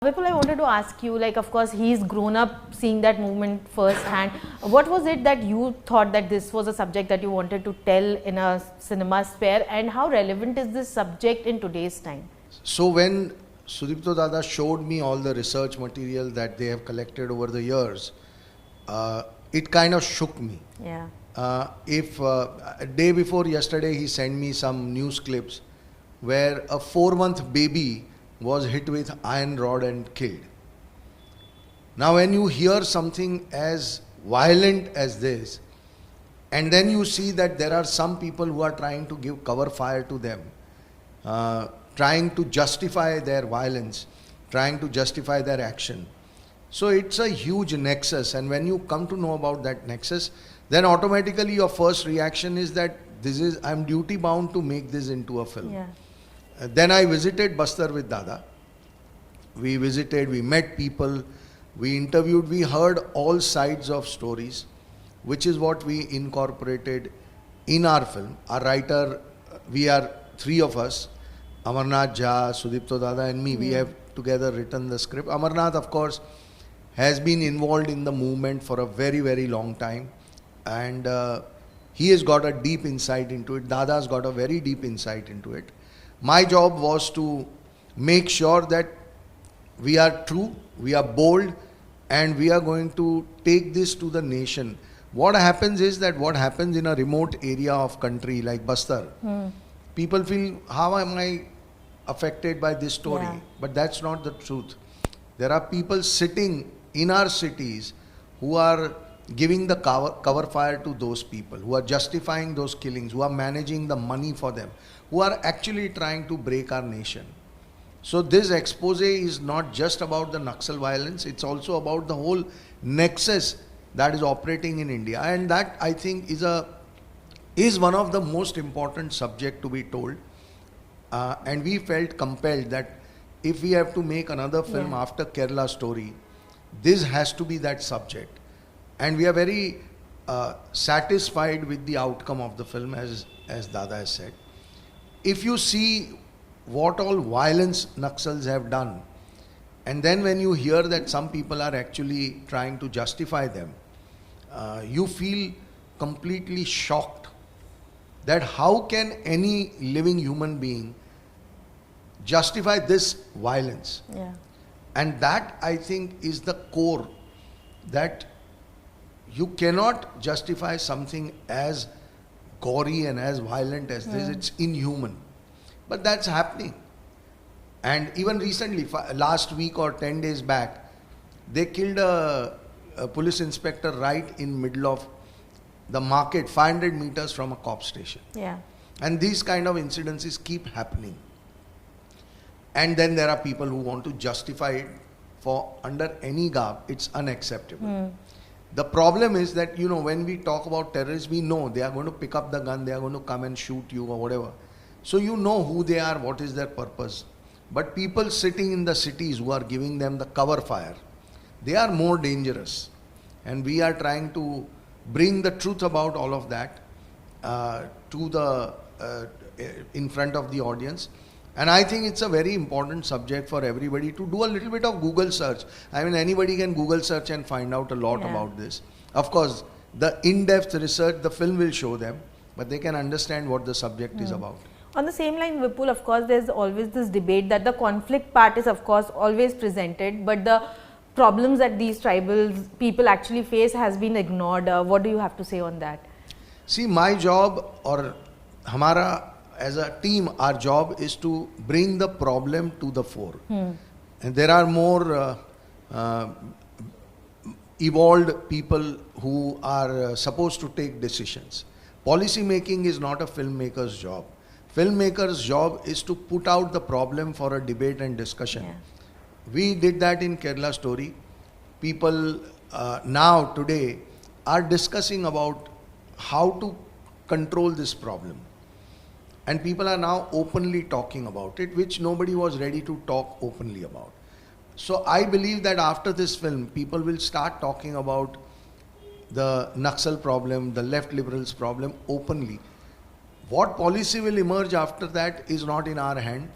Vipul, I wanted to ask you, like, of course, he's grown up seeing that movement firsthand. What was it that you thought that this was a subject that you wanted to tell in a cinema sphere, and how relevant is this subject in today's time? So when Sudipto Dada showed me all the research material that they have collected over the years, it kind of shook me. Yeah. A day before yesterday, he sent me some news clips where a 4-month baby was hit with iron rod and killed. Now when you hear something as violent as this, and then you see that there are some people who are trying to give cover fire to them, trying to justify their violence, trying to justify their action. So it's a huge nexus, and when you come to know about that nexus, then automatically your first reaction is that I'm duty bound to make this into a film. Yeah. Then I visited Bastar with Dada. We visited, we met people, we interviewed, we heard all sides of stories, which is what we incorporated in our film. Our writer, we are 3 of us, Amarnath Jha, Sudipto Dada and me. We have together written the script. Amarnath, of course, has been involved in the movement for a very, very long time, and he has got a deep insight into it. Dada's got a very deep insight into it. My job was to make sure that we are true, we are bold, and we are going to take this to the nation. What happens is that what happens in a remote area of country like Bastar, people feel, how am I affected by this story? Yeah. But that's not the truth. There are people sitting in our cities who are giving the cover fire to those people, who are justifying those killings, who are managing the money for them, who are actually trying to break our nation. So this expose is not just about the Naxal violence, it's also about the whole nexus that is operating in India, and that I think is one of the most important subject to be told. And we felt compelled that if we have to make another film after Kera Story, this has to be that subject. And we are very satisfied with the outcome of the film, as Dada has said. If you see what all violence Naxals have done, and then when you hear that some people are actually trying to justify them, you feel completely shocked that how can any living human being justify this violence? Yeah. And that, I think, is the core, that you cannot justify something as gory and as violent as this. It's inhuman. But that's happening. And even recently, last week or 10 days back, they killed a police inspector right in middle of the market, 500 meters from a cop station. Yeah. And these kind of incidences keep happening. And then there are people who want to justify it for under any garb. It's unacceptable. The problem is that, you know, when we talk about terrorists, we know they are going to pick up the gun, they are going to come and shoot you or whatever. So you know who they are, what is their purpose. But people sitting in the cities who are giving them the cover fire, they are more dangerous. And we are trying to bring the truth about all of that in front of the audience. And I think it's a very important subject for everybody to do a little bit of Google search. I mean, anybody can Google search and find out a lot about this. Of course, the in-depth research, the film will show them, but they can understand what the subject is about. On the same line, Vipul, of course, there's always this debate that the conflict part is, of course, always presented, but the problems that these tribal people actually face has been ignored. What do you have to say on that? See, my job, or Hamara, as a team, our job is to bring the problem to the fore. And there are more evolved people who are supposed to take decisions. Policy making is not a filmmaker's job. Filmmaker's job is to put out the problem for a debate and discussion. We did that in Kera Story. People now, today, are discussing about how to control this problem. And people are now openly talking about it, which nobody was ready to talk openly about. So I believe that after this film, people will start talking about the Naxal problem, the left liberals problem openly. What policy will emerge after that is not in our hand.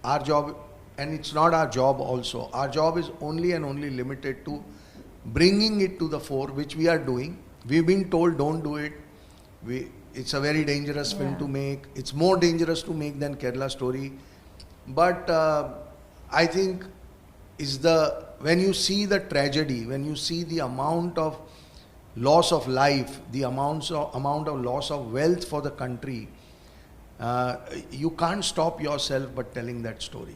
Our job and it's not our job also. Our job is only and only limited to bringing it to the fore, which we are doing. We've been told don't do it. It's a very dangerous film to make. It's more dangerous to make than Kera Story. But I think when you see the tragedy, when you see the amount of loss of life, the amount of loss of wealth for the country, you can't stop yourself but telling that story.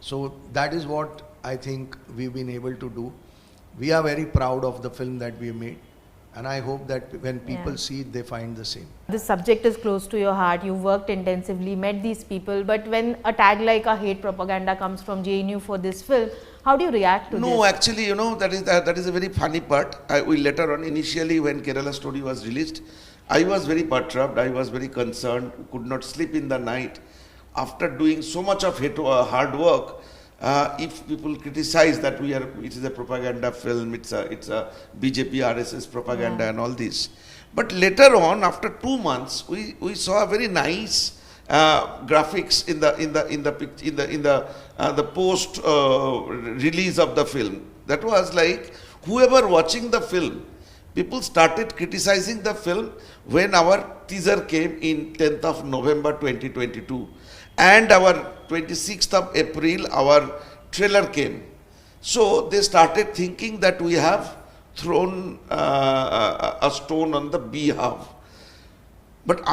So that is what I think we've been able to do. We are very proud of the film that we made, and I hope that when people see it, they find the same. This subject is close to your heart. You worked intensively, met these people, but when a tag like a hate propaganda comes from JNU for this film, how do you react to this? No, actually, that is a very funny part. We later on, initially when Kera Story was released, I was very perturbed, I was very concerned, could not sleep in the night. After doing so much of hard work, if people criticize that it is a propaganda film, it's a BJP RSS propaganda and all this. But later on, after 2 months, we saw a very nice graphics in the post release of the film. That was like whoever watching the film, people started criticizing the film when our teaser came in 10th of November 2022 and our 26th of April our trailer came. So they started thinking that we have thrown a stone on the beehive. But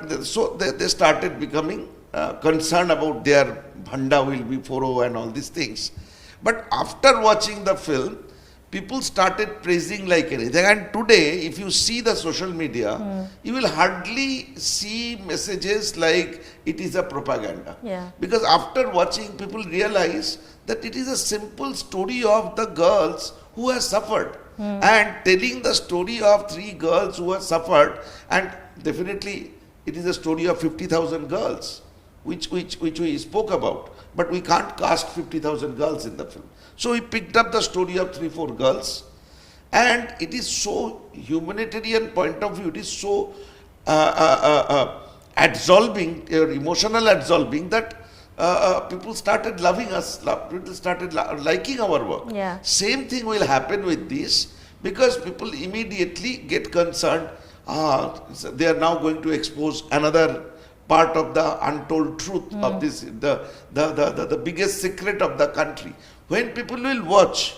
they started becoming concerned about their bhanda will be foro and all these things. But after watching the film, people started praising like anything. And today, if you see the social media, you will hardly see messages like it is a propaganda. Because after watching, people realize that it is a simple story of the girls who have suffered. And telling the story of 3 girls who have suffered, and definitely it is a story of 50,000 girls, which we spoke about. But we can't cast 50,000 girls in the film. So we picked up the story of 3-4 girls, and it is so humanitarian point of view, it is so absolving, emotional absolving that people started loving us, people started liking our work. Same thing will happen with this, because people immediately get concerned, they are now going to expose another part of the untold truth of this, the biggest secret of the country. When people will watch,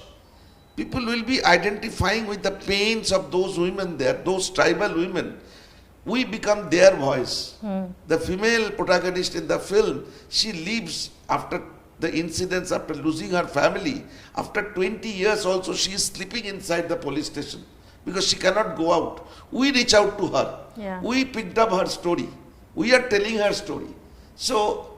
people will be identifying with the pains of those women there, those tribal women. We become their voice. The female protagonist in the film, she leaves after the incidents, after losing her family. After 20 years also, she is sleeping inside the police station because she cannot go out. We reach out to her. We picked up her story. We are telling her story. So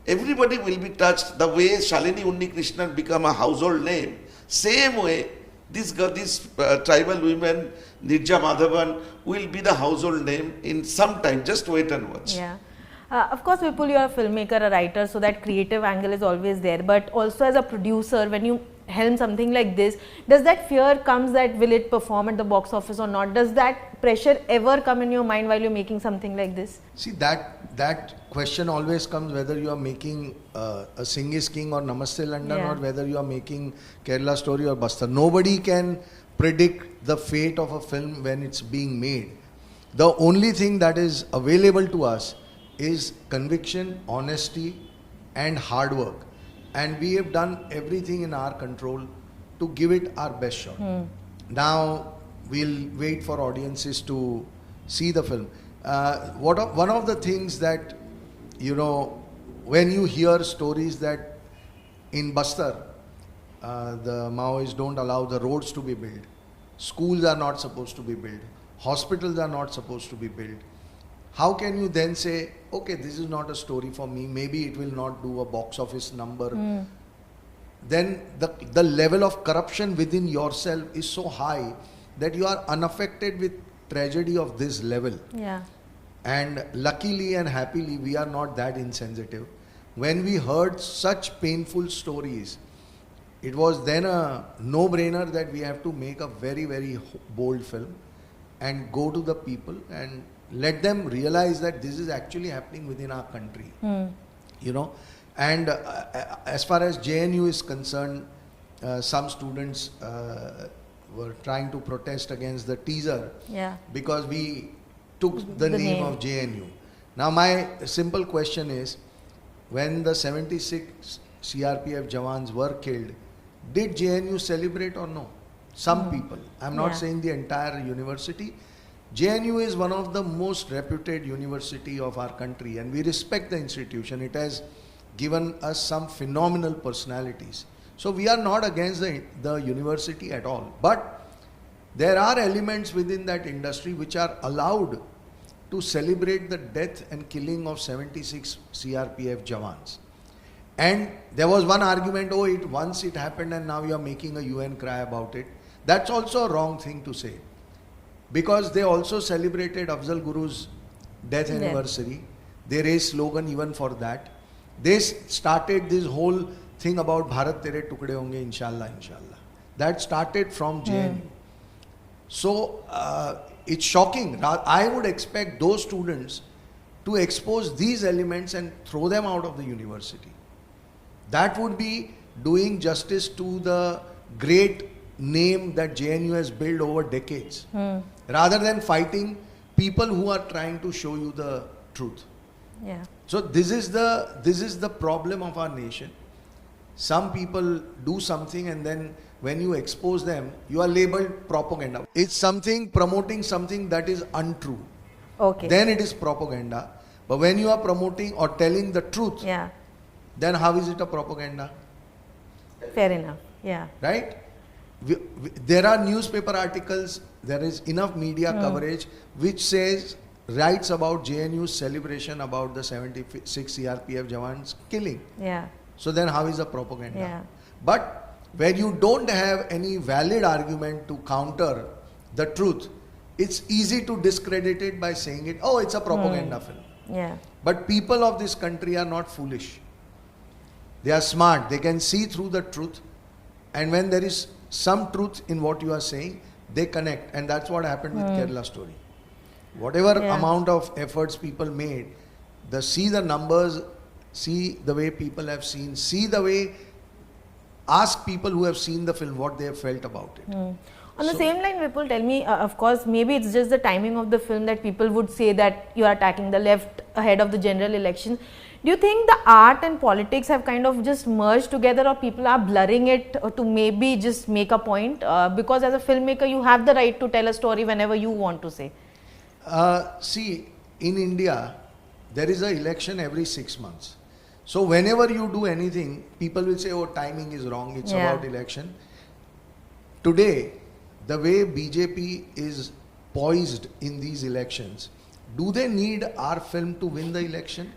everybody will be touched. The way Shalini Unnikrishnan become a household name, same way these tribal women, Nirja Madhavan, will be the household name in some time. Just wait and watch. Of course, Vipul, you are a filmmaker, a writer, so that creative angle is always there. But also as a producer, when you helm something like this, does that fear comes that will it perform at the box office or not? Does that pressure ever come in your mind while you're making something like this? See, that question always comes whether you are making a Singh is King or Namaste London, or whether you are making Kera Story or Bastar. Nobody can predict the fate of a film when it's being made. The only thing that is available to us is conviction, honesty and hard work. And we have done everything in our control to give it our best shot. Now we'll wait for audiences to see the film. One of the things that, when you hear stories that in Bastar, the Maoists don't allow the roads to be built, schools are not supposed to be built, hospitals are not supposed to be built, how can you then say, okay, this is not a story for me, maybe it will not do a box office number? Then the level of corruption within yourself is so high that you are unaffected with tragedy of this level. And luckily and happily, we are not that insensitive. When we heard such painful stories, it was then a no-brainer that we have to make a very, very bold film and go to the people and let them realize that this is actually happening within our country. And as far as JNU is concerned, some students were trying to protest against the teaser Yeah. because we took the The name name. of JNU. Now my simple question is, when the 76 CRPF Jawans were killed, did JNU celebrate or no? Some people. I'm not Yeah. saying the entire university. JNU is one of the most reputed university of our country, and we respect the institution. It has given us some phenomenal personalities. So we are not against the university at all. But there are elements within that industry which are allowed to celebrate the death and killing of 76 CRPF Jawans. And there was one argument, oh, once it happened and now you are making a UN cry about it. That's also a wrong thing to say. Because they also celebrated Afzal Guru's death anniversary. They raised slogan even for that. They started this whole thing about Bharat Tere Tukde Honge, Inshallah, Inshallah. That started from JNU. So it's shocking. I would expect those students to expose these elements and throw them out of the university. That would be doing justice to the great name that JNU has built over decades, rather than fighting people who are trying to show you the truth. Yeah. So this is the problem of our nation. Some people do something and then when you expose them, you are labeled propaganda. It's something promoting something that is untrue. Okay. Then it is propaganda. But when you are promoting or telling the truth, Yeah. then how is it a propaganda? Fair enough. Yeah. Right? There are newspaper articles, there is enough media coverage which writes about JNU's celebration about the 76 CRPF Jawans killing. Yeah. So then how is a propaganda? Yeah. But when you don't have any valid argument to counter the truth, it's easy to discredit it by saying it, oh, it's a propaganda film. Yeah. But people of this country are not foolish. They are smart. They can see through the truth. And when there is some truth in what you are saying, they connect. And that's what happened with Kera Story. Whatever amount of efforts people made, see the numbers, see the way people have seen, ask people who have seen the film what they have felt about it. On the same line, Vipul, tell me, of course, maybe it's just the timing of the film that people would say that you are attacking the left ahead of the general election. Do you think the art and politics have kind of just merged together, or people are blurring it to maybe just make a point? Because as a filmmaker, you have the right to tell a story whenever you want to say. See, in India, there is an election every 6 months. So whenever you do anything, people will say, oh, timing is wrong, it's about election. Today, the way BJP is poised in these elections, do they need our film to win the election?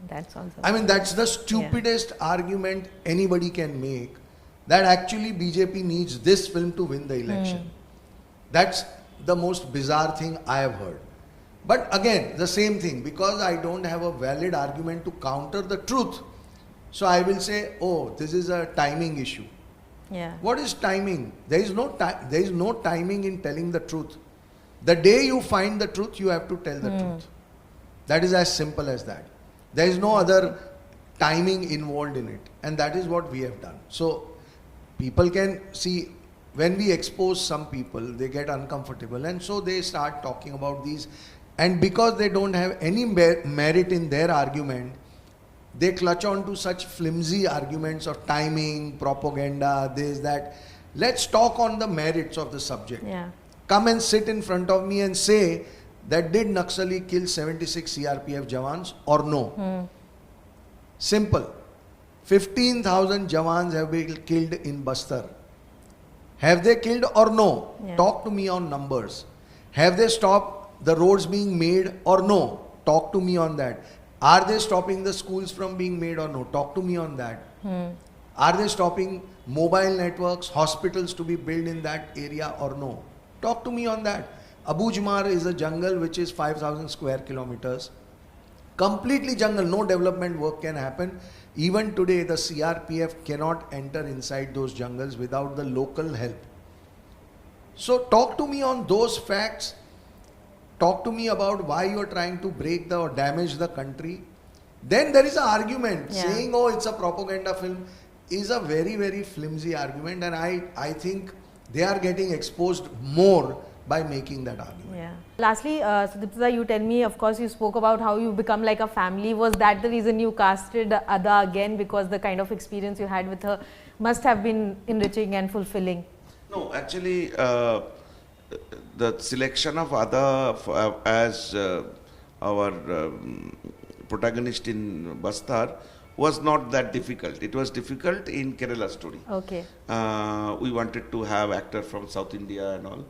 That's also. I mean, that's the stupidest argument anybody can make, that actually BJP needs this film to win the election. That's the most bizarre thing I have heard. But again, the same thing, because I don't have a valid argument to counter the truth, so I will say, oh, this is a timing issue. Yeah. What is timing? There is no timing in telling the truth. The day you find the truth, you have to tell the truth. That is as simple as that. There is no other timing involved in it. And that is what we have done. So people can see, when we expose some people, they get uncomfortable, and so they start talking about these. And because they don't have any merit in their argument, they clutch on to such flimsy arguments of timing, propaganda, this, that. Let's talk on the merits of the subject. Yeah. Come and sit in front of me and say that did Naxali kill 76 CRPF Jawans or no? Simple. 15,000 Jawans have been killed in Bastar. Have they killed or no? Yeah. Talk to me on numbers. Have they stopped the roads being made or no? Talk to me on that. Are they stopping the schools from being made or no? Talk to me on that. Are they stopping mobile networks, hospitals to be built in that area or no? Talk to me on that. Abu Jumar is a jungle which is 5,000 square kilometers. Completely jungle, no development work can happen. Even today, the CRPF cannot enter inside those jungles without the local help. So talk to me on those facts. Talk to me about why you are trying to break or damage the country. then there is an argument. Yeah. Saying, oh, it's a propaganda film is a very, very flimsy argument, and I think they are getting exposed more by making that argument. Yeah. Lastly, Sudipto, you tell me, of course, you spoke about how you become like a family. Was that the reason you casted Adah again? Because the kind of experience you had with her must have been enriching and fulfilling. No, actually, the selection of Adah as our protagonist in Bastar was not that difficult. It was difficult in Kera Story. Okay. We wanted to have actor from South India and all.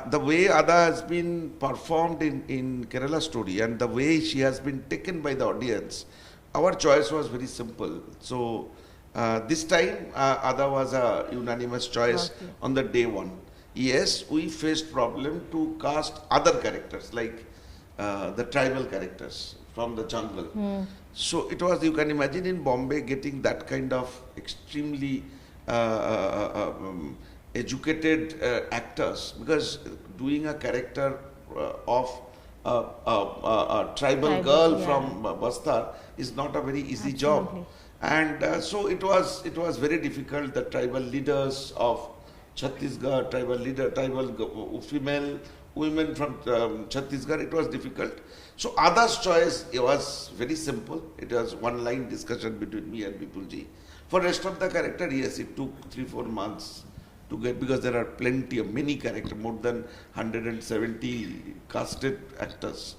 The way Adah has been performed in Kera Story and the way she has been taken by the audience, our choice was very simple. So this time Adah was a unanimous choice on the day one. Yes, we faced problem to cast other characters like the tribal characters from the jungle. So it was, you can imagine in Bombay getting that kind of extremely educated actors, because doing a character of a tribal girl from Bastar is not a very easy job. And so it was very difficult. The tribal leaders of Chhattisgarh, tribal female women from Chhattisgarh, it was difficult. So Adah's choice, it was very simple. It was one line discussion between me and Vipul ji. For rest of the character, yes, it took 3-4 months to get, because there are many characters, more than 170 casted actors.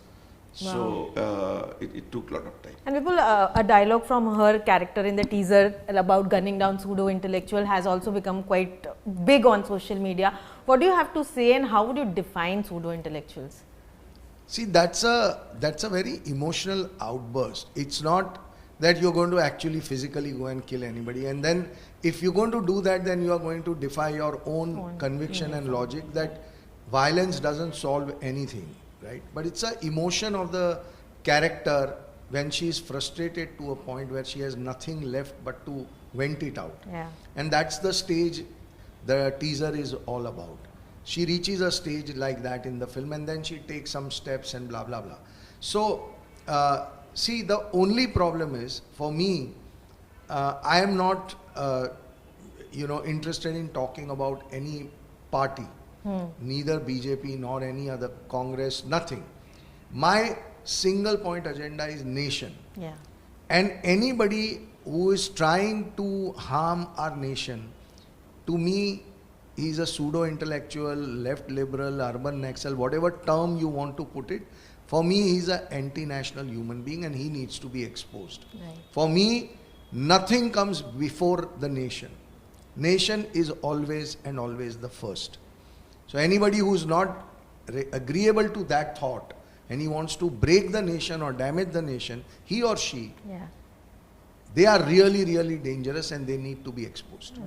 Wow. So it took a lot of time. And Vipul, a dialogue from her character in the teaser about gunning down pseudo-intellectual has also become quite big on social media. What do you have to say, and how would you define pseudo-intellectuals? See, that's a very emotional outburst. It's not that you're going to actually physically go and kill anybody, and then if you're going to do that, then you are going to defy your own conviction and logic that violence doesn't solve anything, right? But it's an emotion of the character when she is frustrated to a point where she has nothing left but to vent it out. Yeah. And that's the stage the teaser is all about. She reaches a stage like that in the film, and then she takes some steps and blah blah blah. So see, the only problem is, for me, I am not interested in talking about any party, neither BJP nor any other Congress, nothing. My single point agenda is nation. Yeah. And anybody who is trying to harm our nation, to me, he is a pseudo-intellectual, left liberal, urban Naxal, whatever term you want to put it. For me, he is an anti-national human being, and he needs to be exposed. Right. For me, nothing comes before the nation. Nation is always and always the first. So anybody who is not agreeable to that thought and he wants to break the nation or damage the nation, he or she, they are really, really dangerous, and they need to be exposed.